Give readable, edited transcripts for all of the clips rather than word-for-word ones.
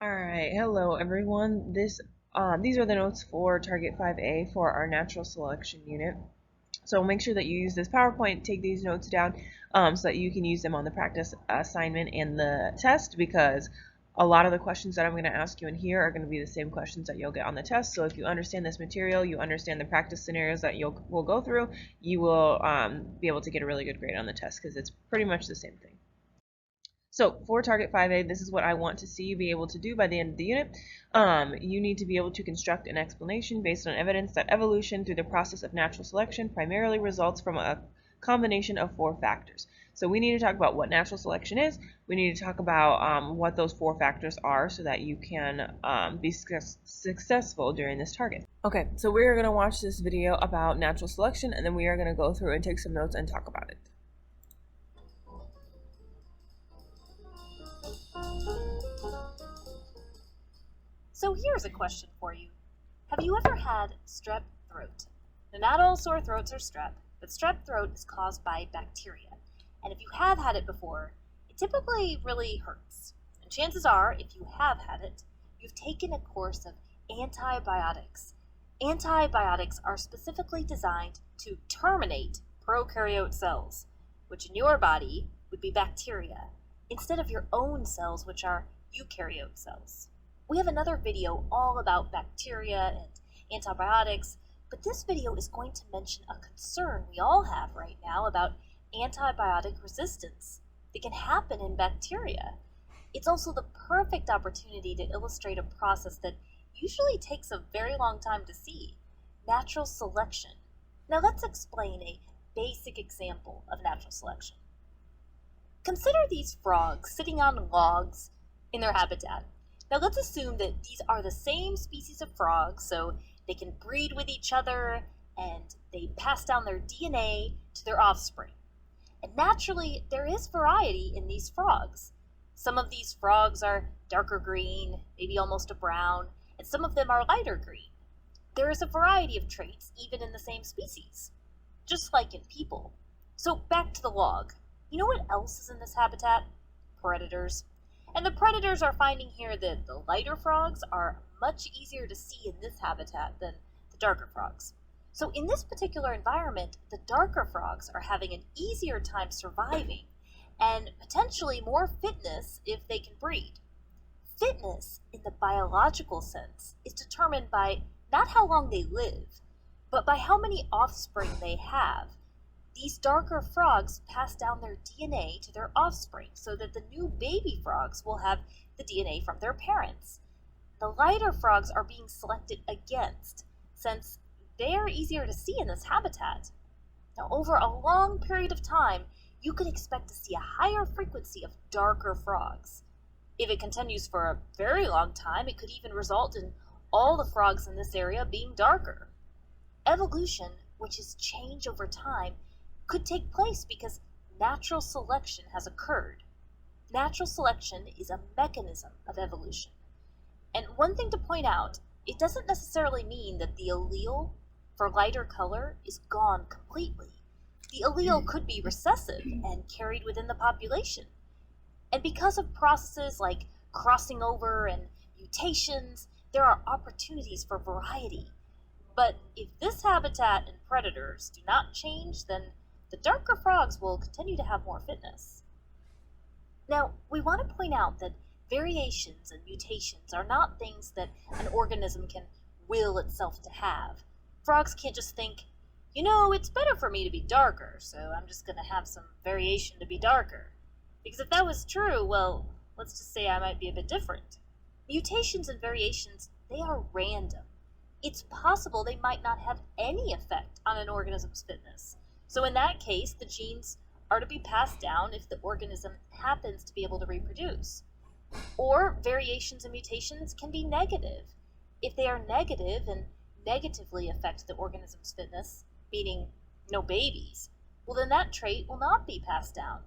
All right, hello everyone. These are the notes for Target 5A for our natural selection unit. So make sure that you use this PowerPoint, take these notes down so that you can use them on the practice assignment and the test, because a lot of the questions that I'm going to ask you in here are going to be the same questions that you'll get on the test. So if you understand this material, you understand the practice scenarios that we'll go through, you will be able to get a really good grade on the test because it's pretty much the same thing. So for Target 5A, this is what I want to see you be able to do by the end of the unit. You need to be able to construct an explanation based on evidence that evolution through the process of natural selection primarily results from a combination of four factors. So we need to talk about what natural selection is. We need to talk about what those four factors are so that you can be successful during this target. Okay, so we're going to watch this video about natural selection, and then we are going to go through and take some notes and talk about it. So here's a question for you. Have you ever had strep throat? Now, not all sore throats are strep, but strep throat is caused by bacteria. And if you have had it before, it typically really hurts. And chances are, if you have had it, you've taken a course of antibiotics. Antibiotics are specifically designed to terminate prokaryote cells, which in your body would be bacteria, instead of your own cells, which are eukaryote cells. We have another video all about bacteria and antibiotics, but this video is going to mention a concern we all have right now about antibiotic resistance that can happen in bacteria. It's also the perfect opportunity to illustrate a process that usually takes a very long time to see: natural selection. Now let's explain a basic example of natural selection. Consider these frogs sitting on logs in their habitat. Now let's assume that these are the same species of frogs, so they can breed with each other and they pass down their DNA to their offspring. And naturally, there is variety in these frogs. Some of these frogs are darker green, maybe almost a brown, and some of them are lighter green. There is a variety of traits even in the same species, just like in people. So back to the log. You know what else is in this habitat? Predators. And the predators are finding here that the lighter frogs are much easier to see in this habitat than the darker frogs. So in this particular environment, the darker frogs are having an easier time surviving and potentially more fitness if they can breed. Fitness, in the biological sense, is determined by not how long they live, but by how many offspring they have. These darker frogs pass down their DNA to their offspring so that the new baby frogs will have the DNA from their parents. The lighter frogs are being selected against, since they are easier to see in this habitat. Now, over a long period of time, you could expect to see a higher frequency of darker frogs. If it continues for a very long time, it could even result in all the frogs in this area being darker. Evolution, which is change over time, could take place because natural selection has occurred. Natural selection is a mechanism of evolution. And one thing to point out, it doesn't necessarily mean that the allele for lighter color is gone completely. The allele could be recessive and carried within the population. And because of processes like crossing over and mutations, there are opportunities for variety. But if this habitat and predators do not change, then the darker frogs will continue to have more fitness. Now, we want to point out that variations and mutations are not things that an organism can will itself to have. Frogs can't just think, it's better for me to be darker, so I'm just going to have some variation to be darker. Because if that was true, well, let's just say I might be a bit different. Mutations and variations, they are random. It's possible they might not have any effect on an organism's fitness. So in that case, the genes are to be passed down if the organism happens to be able to reproduce. Or variations and mutations can be negative. If they are negative and negatively affect the organism's fitness, meaning no babies, well then that trait will not be passed down.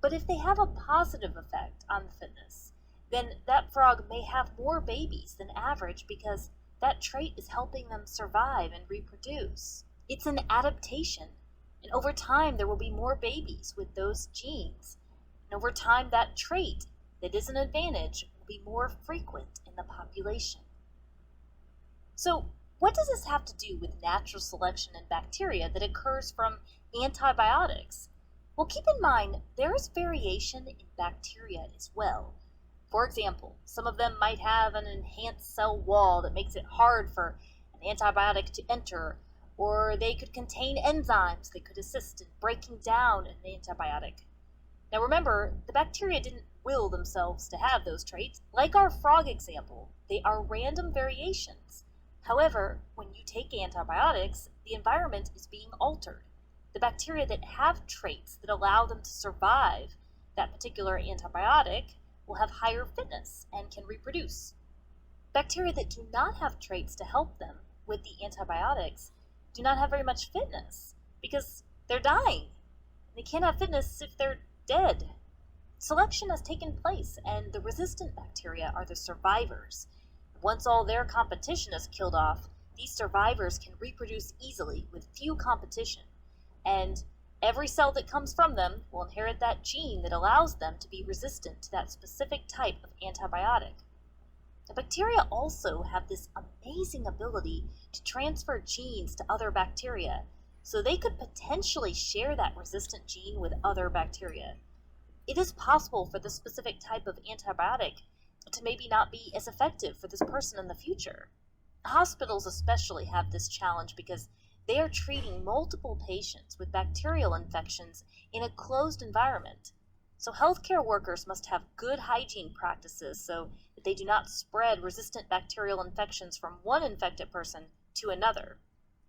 But if they have a positive effect on the fitness, then that frog may have more babies than average because that trait is helping them survive and reproduce. It's an adaptation. And over time, there will be more babies with those genes. And over time, that trait that is an advantage will be more frequent in the population. So, what does this have to do with natural selection in bacteria that occurs from antibiotics? Well, keep in mind there is variation in bacteria as well. For example, some of them might have an enhanced cell wall that makes it hard for an antibiotic to enter, or they could contain enzymes that could assist in breaking down an antibiotic. Now remember, the bacteria didn't will themselves to have those traits. Like our frog example, they are random variations. However, when you take antibiotics, the environment is being altered. The bacteria that have traits that allow them to survive that particular antibiotic will have higher fitness and can reproduce. Bacteria that do not have traits to help them with the antibiotics do not have very much fitness because they're dying. They can't have fitness if they're dead. Selection has taken place, and the resistant bacteria are the survivors. Once all their competition is killed off, these survivors can reproduce easily with few competition, and every cell that comes from them will inherit that gene that allows them to be resistant to that specific type of antibiotic. The bacteria also have this amazing ability to transfer genes to other bacteria, so they could potentially share that resistant gene with other bacteria. It is possible for this specific type of antibiotic to maybe not be as effective for this person in the future. Hospitals especially have this challenge because they are treating multiple patients with bacterial infections in a closed environment. So healthcare workers must have good hygiene practices so that they do not spread resistant bacterial infections from one infected person to another.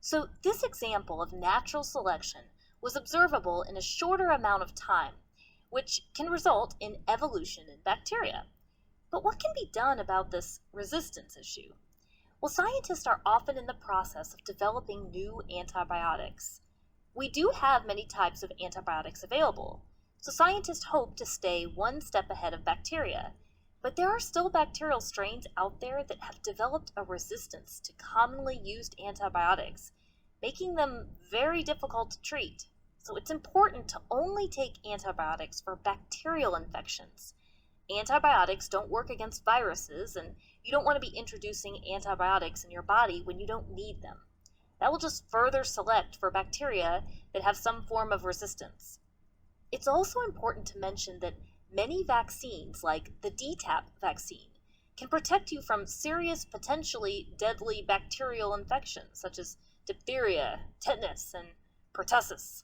So this example of natural selection was observable in a shorter amount of time, which can result in evolution in bacteria. But what can be done about this resistance issue? Well, scientists are often in the process of developing new antibiotics. We do have many types of antibiotics available, so scientists hope to stay one step ahead of bacteria. But there are still bacterial strains out there that have developed a resistance to commonly used antibiotics, making them very difficult to treat. So it's important to only take antibiotics for bacterial infections. Antibiotics don't work against viruses, and you don't want to be introducing antibiotics in your body when you don't need them. That will just further select for bacteria that have some form of resistance. It's also important to mention that many vaccines, like the DTaP vaccine, can protect you from serious, potentially deadly bacterial infections, such as diphtheria, tetanus, and pertussis.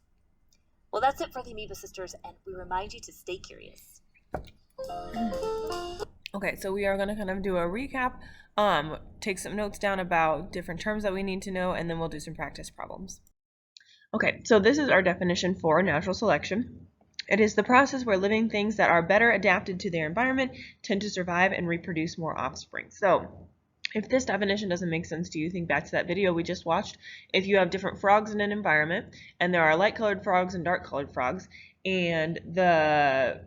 Well, that's it for the Amoeba Sisters, and we remind you to stay curious. Okay, so we are going to kind of do a recap, take some notes down about different terms that we need to know, and then we'll do some practice problems. Okay, so this is our definition for natural selection. It is the process where living things that are better adapted to their environment tend to survive and reproduce more offspring. So if this definition doesn't make sense to you, think back to that video we just watched. If you have different frogs in an environment, and there are light-colored frogs and dark-colored frogs, and the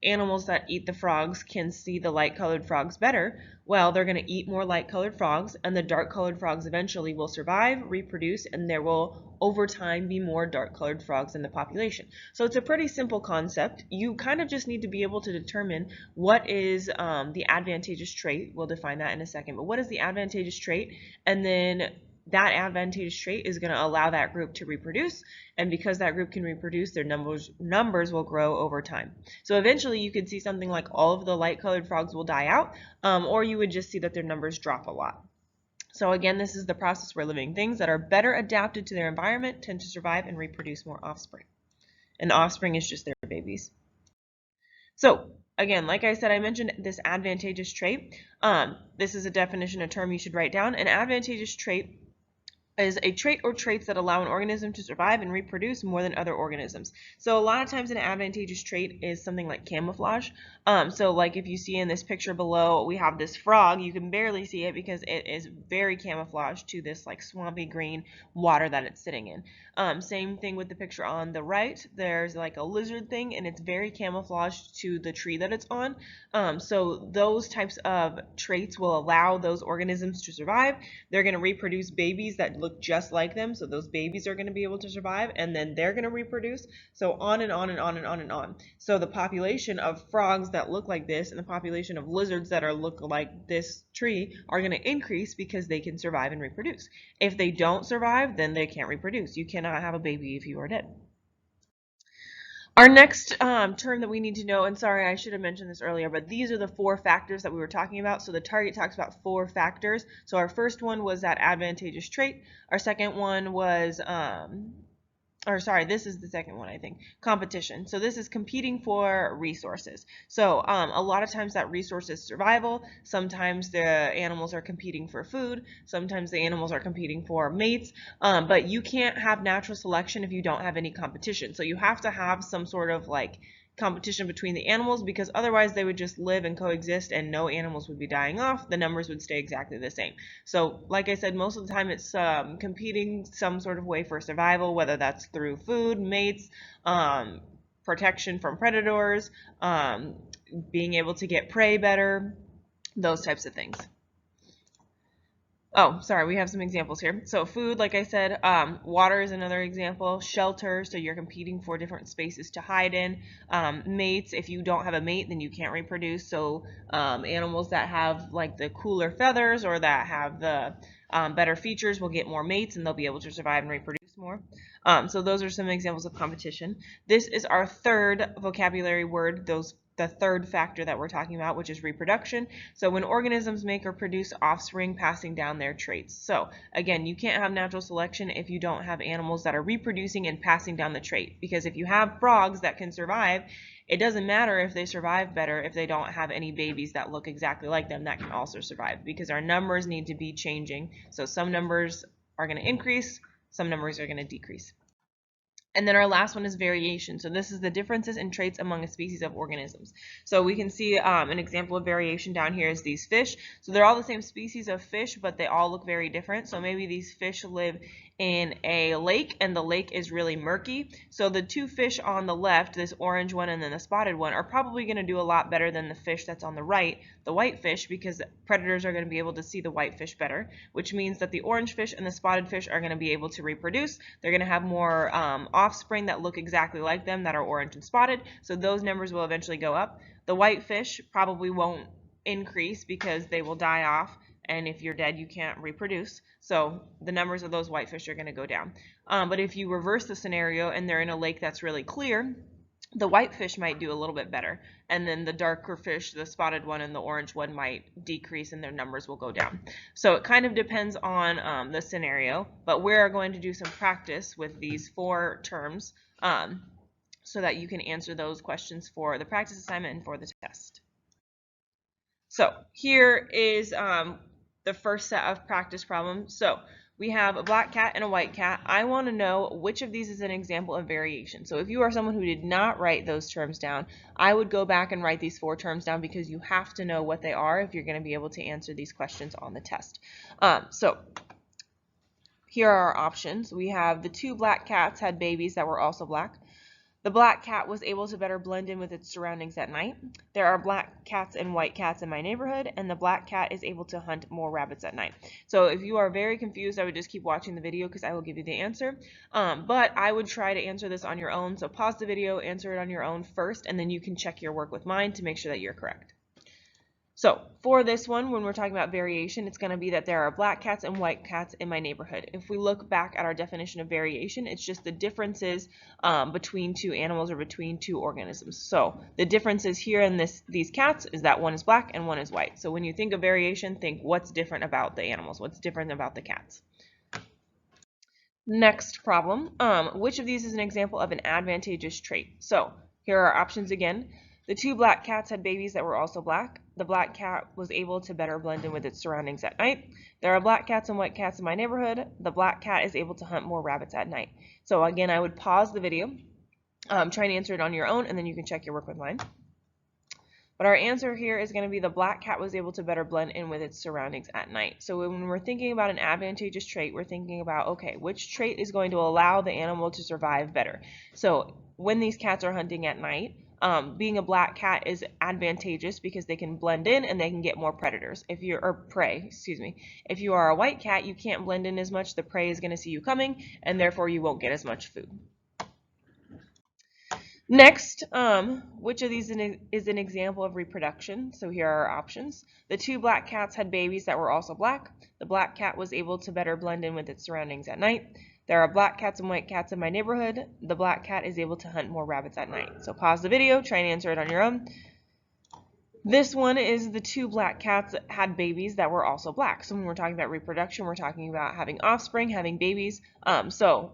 animals that eat the frogs can see the light-colored frogs better, well, they're going to eat more light-colored frogs, and the dark-colored frogs eventually will survive, reproduce, and there will, over time, be more dark-colored frogs in the population. So it's a pretty simple concept. You kind of just need to be able to determine what is the advantageous trait. We'll define that in a second, but what is the advantageous trait? And then that advantageous trait is going to allow that group to reproduce, and because that group can reproduce, their numbers will grow over time. So eventually you could see something like all of the light-colored frogs will die out, or you would just see that their numbers drop a lot. So again, this is the process where living things that are better adapted to their environment tend to survive and reproduce more offspring. And offspring is just their babies. So again, like I said, I mentioned this advantageous trait. This is a definition, a term you should write down. An advantageous trait is a trait or traits that allow an organism to survive and reproduce more than other organisms. So a lot of times an advantageous trait is something like camouflage. So like if you see in this picture below, we have this frog. You can barely see it because it is very camouflaged to this like swampy green water that it's sitting in. Same thing with the picture on the right. There's like a lizard thing, and it's very camouflaged to the tree that it's on. So those types of traits will allow those organisms to survive. They're going to reproduce babies that look look just like them, so those babies are going to be able to survive, and then they're going to reproduce, so on and on and on and on and on. So the population of frogs that look like this and the population of lizards that are look like this tree are going to increase because they can survive and reproduce. If they don't survive, then they can't reproduce. You cannot have a baby if you are dead. Our next term that we need to know, and sorry, I should have mentioned this earlier, but these are the 4 factors that we were talking about. So the target talks about 4 factors. So our first one was that advantageous trait. Our second one was, this is the second one, I think, competition. So this is competing for resources. So a lot of times that resource is survival. Sometimes the animals are competing for food. Sometimes the animals are competing for mates. But you can't have natural selection if you don't have any competition. So you have to have some sort of like competition between the animals, because otherwise they would just live and coexist and no animals would be dying off. The numbers would stay exactly the same. So like I said, most of the time it's competing some sort of way for survival, whether that's through food, mates, protection from predators, being able to get prey better, those types of things. Oh, sorry, we have some examples here. So food, like I said, water is another example. Shelter, so you're competing for different spaces to hide in. Mates, if you don't have a mate, then you can't reproduce. So animals that have like the cooler feathers or that have the better features will get more mates and they'll be able to survive and reproduce more. So those are some examples of competition. This is our third vocabulary word, the third factor that we're talking about, which is reproduction. So when organisms make or produce offspring passing down their traits. So again, you can't have natural selection if you don't have animals that are reproducing and passing down the trait. Because if you have frogs that can survive, it doesn't matter if they survive better if they don't have any babies that look exactly like them that can also survive, because our numbers need to be changing. So some numbers are going to increase, some numbers are going to decrease. And then our last one is variation. So this is the differences in traits among a species of organisms. So we can see an example of variation down here is these fish. So they're all the same species of fish, but they all look very different. So maybe these fish live in a lake and the lake is really murky. So the 2 fish on the left, this orange one and then the spotted one, are probably going to do a lot better than the fish that's on the right, the white fish, because predators are going to be able to see the white fish better, which means that the orange fish and the spotted fish are going to be able to reproduce. They're going to have more offspring that look exactly like them that are orange and spotted, so those numbers will eventually go up. The white fish probably won't increase because they will die off, and if you're dead you can't reproduce, so the numbers of those white fish are going to go down. But if you reverse the scenario and they're in a lake that's really clear, the white fish might do a little bit better, and then the darker fish, the spotted one and the orange one, might decrease and their numbers will go down. So it kind of depends on the scenario, but we're going to do some practice with these 4 terms so that you can answer those questions for the practice assignment and for the test. So here is the first set of practice problems. So we have a black cat and a white cat. I want to know which of these is an example of variation. So if you are someone who did not write those terms down, I would go back and write these 4 terms down, because you have to know what they are if you're going to be able to answer these questions on the test. So here are our options. We have the 2 black cats had babies that were also black. The black cat was able to better blend in with its surroundings at night. There are black cats and white cats in my neighborhood, and the black cat is able to hunt more rabbits at night. So if you are very confused, I would just keep watching the video because I will give you the answer. But I would try to answer this on your own. So pause the video, answer it on your own first, and then you can check your work with mine to make sure that you're correct. So for this one, when we're talking about variation, it's going to be that there are black cats and white cats in my neighborhood. If we look back at our definition of variation, it's just the differences between 2 animals or between 2 organisms. So the differences here in these cats is that one is black and one is white. So when you think of variation, think what's different about the animals, what's different about the cats. Next problem, which of these is an example of an advantageous trait? So here are our options again. The 2 black cats had babies that were also black. The black cat was able to better blend in with its surroundings at night. There are black cats and white cats in my neighborhood. The black cat is able to hunt more rabbits at night. So again, I would pause the video, try and answer it on your own, and then you can check your work with mine. But our answer here is going to be the black cat was able to better blend in with its surroundings at night. So when we're thinking about an advantageous trait, we're thinking about, okay, which trait is going to allow the animal to survive better? So when these cats are hunting at night, being a black cat is advantageous because they can blend in and they can get more predators. Prey, excuse me. If you are a white cat, you can't blend in as much. The prey is going to see you coming, and therefore you won't get as much food. Next, which of these is an example of reproduction? So here are our options. The two black cats had babies that were also black. The black cat was able to better blend in with its surroundings at night. There are black cats and white cats in my neighborhood. The black cat is able to hunt more rabbits at night. So pause the video, try and answer it on your own. This one is the two black cats that had babies that were also black. So when we're talking about reproduction, we're talking about having offspring, having babies. So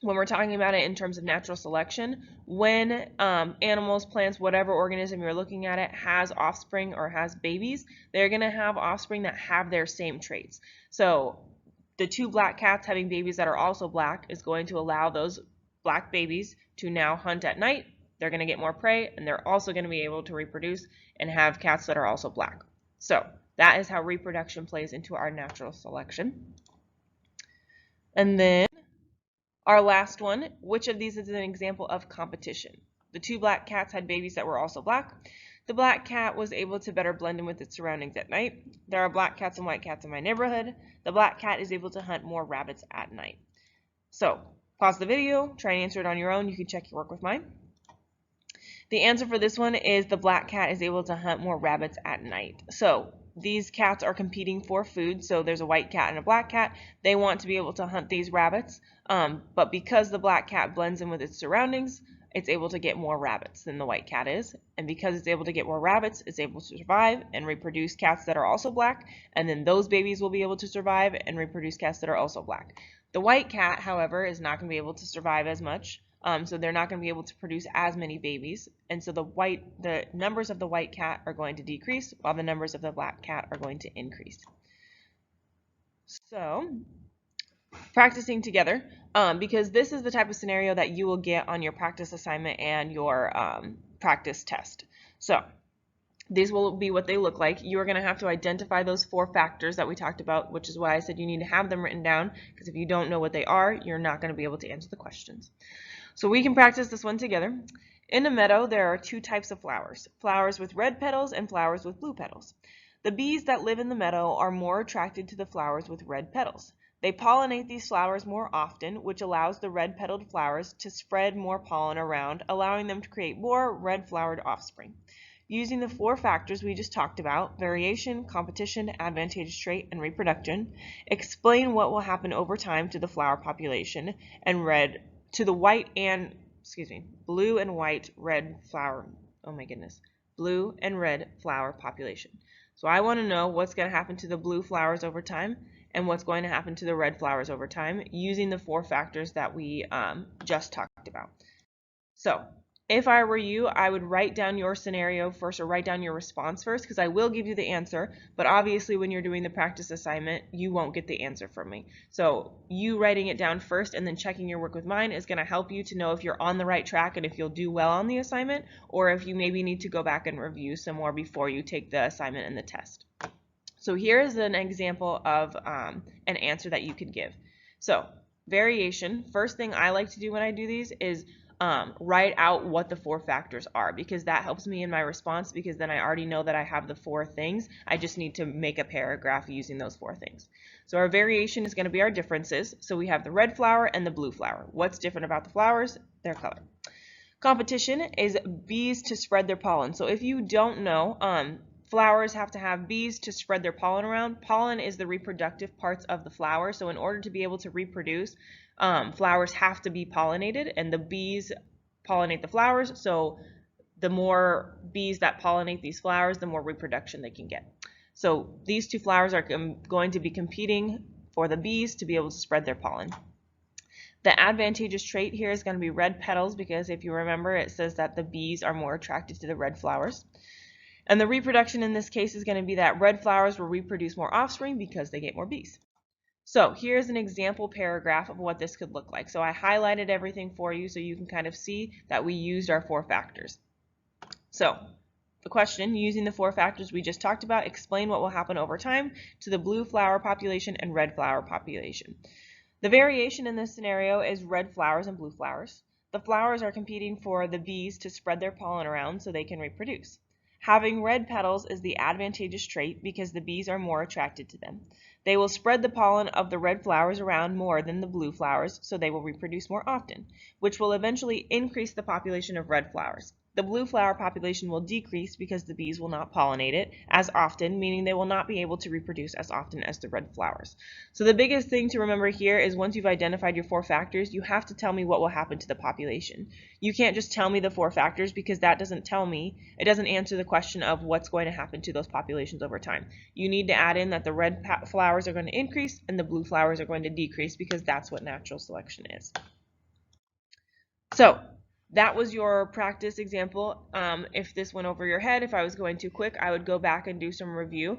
when we're talking about it in terms of natural selection, when animals, plants, whatever organism you're looking at it has offspring or has babies, they're going to have offspring that have their same traits. So the two black cats having babies that are also black is going to allow those black babies to now hunt at night. They're going to get more prey, and they're also going to be able to reproduce and have cats that are also black. So that is how reproduction plays into our natural selection. And then our last one, which of these is an example of competition? The two black cats had babies that were also black. The black cat was able to better blend in with its surroundings at night. There are black cats and white cats in my neighborhood. The black cat is able to hunt more rabbits at night. So pause the video, try and answer it on your own. You can check your work with mine. The answer for this one is the black cat is able to hunt more rabbits at night. So these cats are competing for food. So there's a white cat and a black cat. They want to be able to hunt these rabbits. But because the black cat blends in with its surroundings, it's able to get more rabbits than the white cat is. And because it's able to get more rabbits, it's able to survive and reproduce cats that are also black. And then those babies will be able to survive and reproduce cats that are also black. The white cat, however, is not going to be able to survive as much. So they're not going to be able to produce as many babies. And so the numbers of the white cat are going to decrease while the numbers of the black cat are going to increase. So practicing together, because this is the type of scenario that you will get on your practice assignment and your practice test. So these will be what they look like. You are going to have to identify those 4 factors that we talked about, which is why I said you need to have them written down, because if you don't know what they are, you're not going to be able to answer the questions. So we can practice this one together. In a meadow, there are 2 types of flowers, flowers with red petals and flowers with blue petals. The bees that live in the meadow are more attracted to the flowers with red petals. They pollinate these flowers more often, which allows the red-petaled flowers to spread more pollen around, allowing them to create more red-flowered offspring. Using the 4 factors we just talked about, variation, competition, advantageous trait, and reproduction, explain what will happen over time to the flower population and blue and white red flower, blue and red flower population. So I want to know what's going to happen to the blue flowers over time and what's going to happen to the red flowers over time using the 4 factors that we just talked about. So if I were you, I would write down your scenario first, or write down your response first, because I will give you the answer, but obviously when you're doing the practice assignment, you won't get the answer from me. So you writing it down first and then checking your work with mine is going to help you to know if you're on the right track and if you'll do well on the assignment, or if you maybe need to go back and review some more before you take the assignment and the test. So here's an example of an answer that you could give. So variation, first thing I like to do when I do these is write out what the 4 factors are, because that helps me in my response, because then I already know that I have the 4 things. I just need to make a paragraph using those 4 things. So our variation is going to be our differences. So we have the red flower and the blue flower. What's different about the flowers? Their color. Competition is bees to spread their pollen. So if you don't know, flowers have to have bees to spread their pollen around. Pollen is the reproductive parts of the flower. So in order to be able to reproduce, flowers have to be pollinated, and the bees pollinate the flowers. So the more bees that pollinate these flowers, the more reproduction they can get. So these 2 flowers are going to be competing for the bees to be able to spread their pollen. The advantageous trait here is going to be red petals, because if you remember, it says that the bees are more attracted to the red flowers. And the reproduction in this case is going to be that red flowers will reproduce more offspring because they get more bees. So here's an example paragraph of what this could look like. So I highlighted everything for you so you can kind of see that we used our 4 factors. So the question, using the 4 factors we just talked about, explain what will happen over time to the blue flower population and red flower population. The variation in this scenario is red flowers and blue flowers. The flowers are competing for the bees to spread their pollen around so they can reproduce. Having red petals is the advantageous trait because the bees are more attracted to them. They will spread the pollen of the red flowers around more than the blue flowers, so they will reproduce more often, which will eventually increase the population of red flowers. The blue flower population will decrease because the bees will not pollinate it as often, meaning they will not be able to reproduce as often as the red flowers. So the biggest thing to remember here is once you've identified your 4 factors, you have to tell me what will happen to the population. You can't just tell me the 4 factors because that doesn't tell me, it doesn't answer the question of what's going to happen to those populations over time. You need to add in that the red flowers are going to increase and the blue flowers are going to decrease because that's what natural selection is. So that was your practice example. If this went over your head, if I was going too quick, I would go back and do some review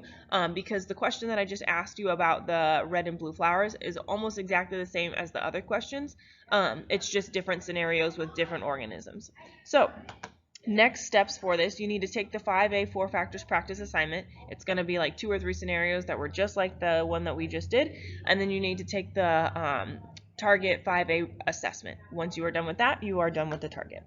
because the question that I just asked you about the red and blue flowers is almost exactly the same as the other questions. It's just different scenarios with different organisms. So next steps for this, you need to take the 5A 4 factors practice assignment. It's going to be like 2 or 3 scenarios that were just like the one that we just did, and then you need to take the Target 5A assessment. Once you are done with that, you are done with the target.